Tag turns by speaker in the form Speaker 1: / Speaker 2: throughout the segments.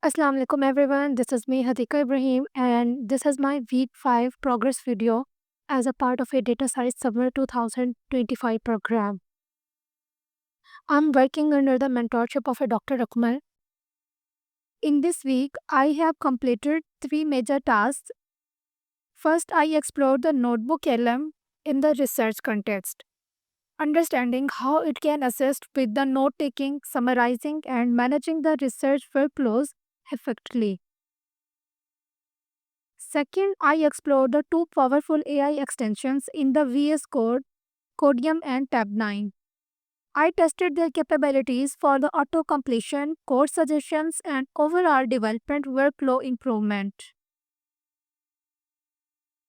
Speaker 1: Assalamu alaikum everyone. This is me Hadika Ibrahim and this is my week 5 progress video as a part of a data science summer 2025 program. I'm working under the mentorship of a Dr. Akmal. In this week, I have completed 3 major tasks. First, I explored the notebook LM in the research context, understanding how it can assist with the note taking, summarizing, and managing the research workflows effectively. Second, I explored the two powerful AI extensions in the VS Code, Codium and Tab9. I tested their capabilities for the auto completion, code suggestions, and overall development workflow improvement.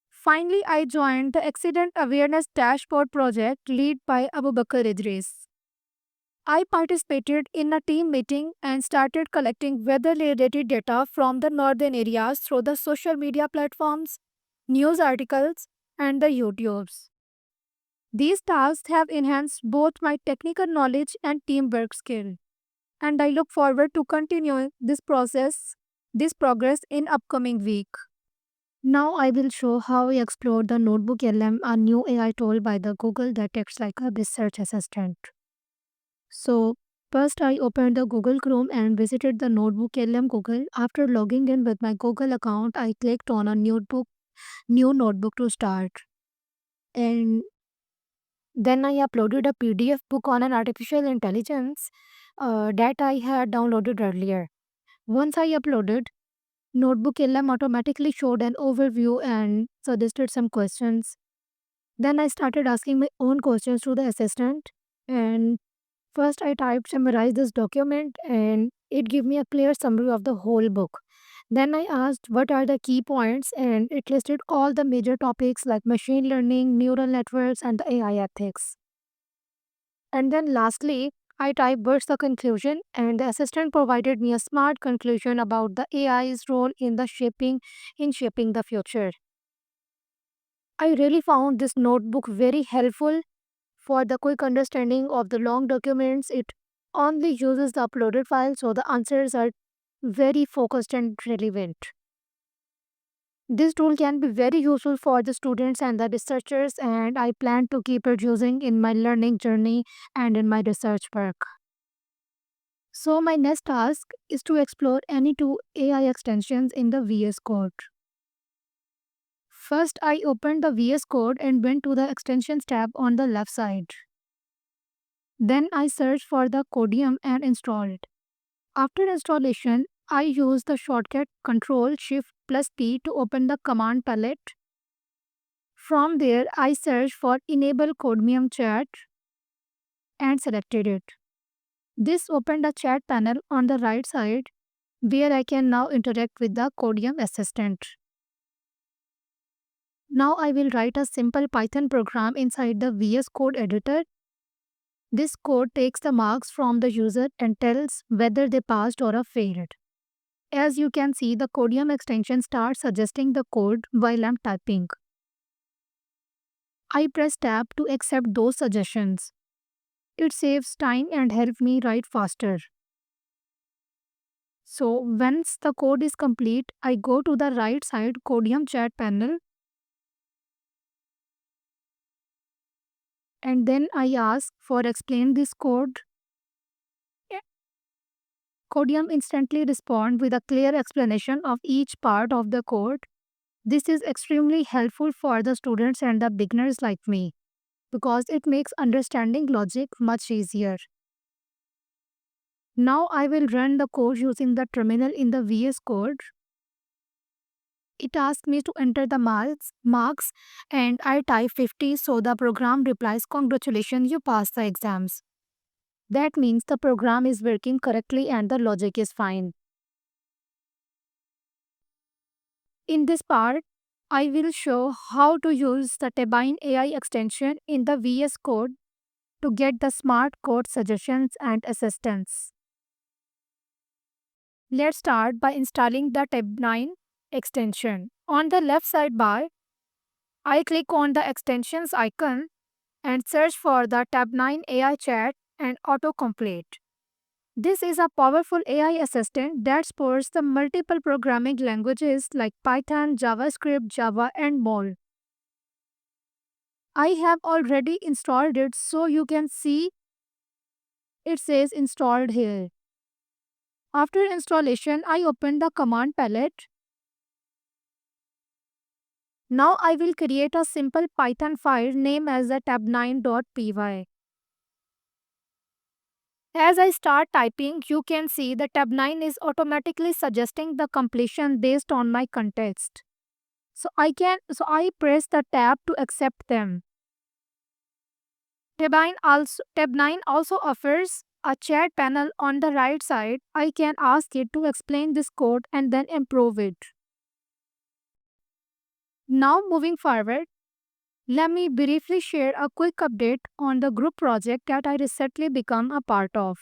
Speaker 1: Finally, I joined the Accident Awareness Dashboard project led by Abu Bakr Idris. I participated in a team meeting and started collecting weather-related data from the northern areas through the social media platforms, news articles, and the YouTubes. These tasks have enhanced both my technical knowledge and teamwork skill, and I look forward to continuing this progress in upcoming week. Now I will show how I explored the Notebook LM, a new AI tool by the Google that acts like a research assistant. So first I opened the Google Chrome and visited the Notebook LM Google. After logging in with my Google account, I clicked on a new notebook to start. And then I uploaded a PDF book on an artificial intelligence that I had downloaded earlier. Once I uploaded, Notebook LM automatically showed an overview and suggested some questions. Then I started asking my own questions to the assistant. And first I typed summarize this document and it gave me a clear summary of the whole book. Then I asked what are the key points and it listed all the major topics like machine learning, neural networks, and the AI ethics. And then lastly, I typed what's the conclusion, and the assistant provided me a smart conclusion about the AI's role in shaping the future. I really found this notebook very helpful for the quick understanding of the long documents. It only uses the uploaded file, so the answers are very focused and relevant. This tool can be very useful for the students and the researchers, and I plan to keep it using in my learning journey and in my research work. So my next task is to explore any two AI extensions in the VS Code. First, I opened the VS Code and went to the extensions tab on the left side. Then I searched for the Codium and installed. After installation, I used the shortcut Ctrl Shift plus P to open the command palette. From there, I searched for Enable Codium Chat and selected it. This opened a chat panel on the right side where I can now interact with the Codium assistant. Now I will write a simple Python program inside the VS Code editor. This code takes the marks from the user and tells whether they passed or failed. As you can see, the Codium extension starts suggesting the code while I'm typing. I press tab to accept those suggestions. It saves time and helps me write faster. So once the code is complete, I go to the right side Codium chat panel and then I ask for explain this code. Codium instantly responds with a clear explanation of each part of the code. This is extremely helpful for the students and the beginners like me because it makes understanding logic much easier. Now I will run the code using the terminal in the VS Code. It asks me to enter the marks and I type 50, so the program replies, "Congratulations, you passed the exams." That means the program is working correctly and the logic is fine. In this part, I will show how to use the Tabine AI extension in the VS Code to get the smart code suggestions and assistance. Let's start by installing the Tabine extension. On the left sidebar, I click on the extensions icon and search for the Tab9 AI chat and autocomplete. This is a powerful AI assistant that supports the multiple programming languages like Python, JavaScript, Java, and more. I have already installed it, so you can see it says installed here. After installation, I open the command palette. Now I will create a simple Python file named as the tab9.py. As I start typing, you can see the tab9 is automatically suggesting the completion based on my context. So I press the tab to accept them. Tab9 also offers a chat panel on the right side. I can ask it to explain this code and then improve it. Now moving forward, let me briefly share a quick update on the group project that I recently become a part of.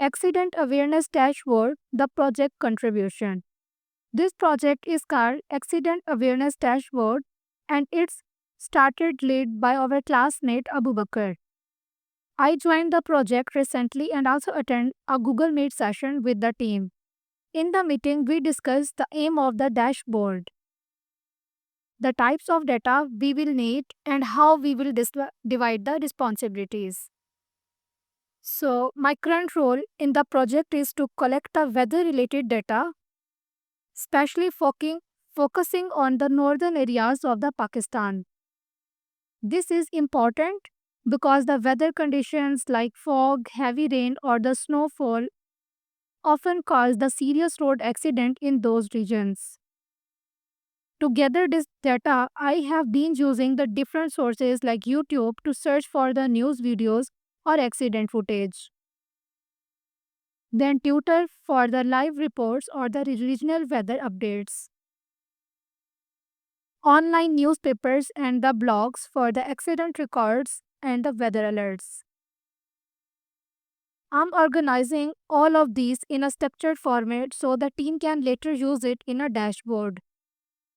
Speaker 1: Accident Awareness Dashboard, the project contribution. This project is called Accident Awareness Dashboard and it's started led by our classmate Abu Bakr. I joined the project recently and also attended a Google Meet session with the team. In the meeting, we discussed the aim of the dashboard, the types of data we will need, and how we will divide the responsibilities. So, my current role in the project is to collect the weather related data, especially focusing on the northern areas of the Pakistan. This is important because the weather conditions like fog, heavy rain, or the snowfall often cause the serious road accident in those regions. To gather this data, I have been using the different sources like YouTube to search for the news videos or accident footage. Then Twitter for the live reports or the regional weather updates. Online newspapers and the blogs for the accident records and the weather alerts. I'm organizing all of these in a structured format so the team can later use it in a dashboard,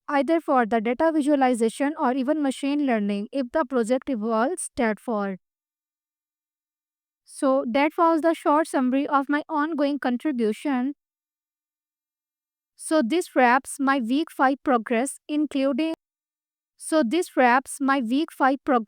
Speaker 1: either for the data visualization or even machine learning if the project evolves that far. So that was the short summary of my ongoing contribution. So this wraps my week 5 progress including so this wraps my week 5 progress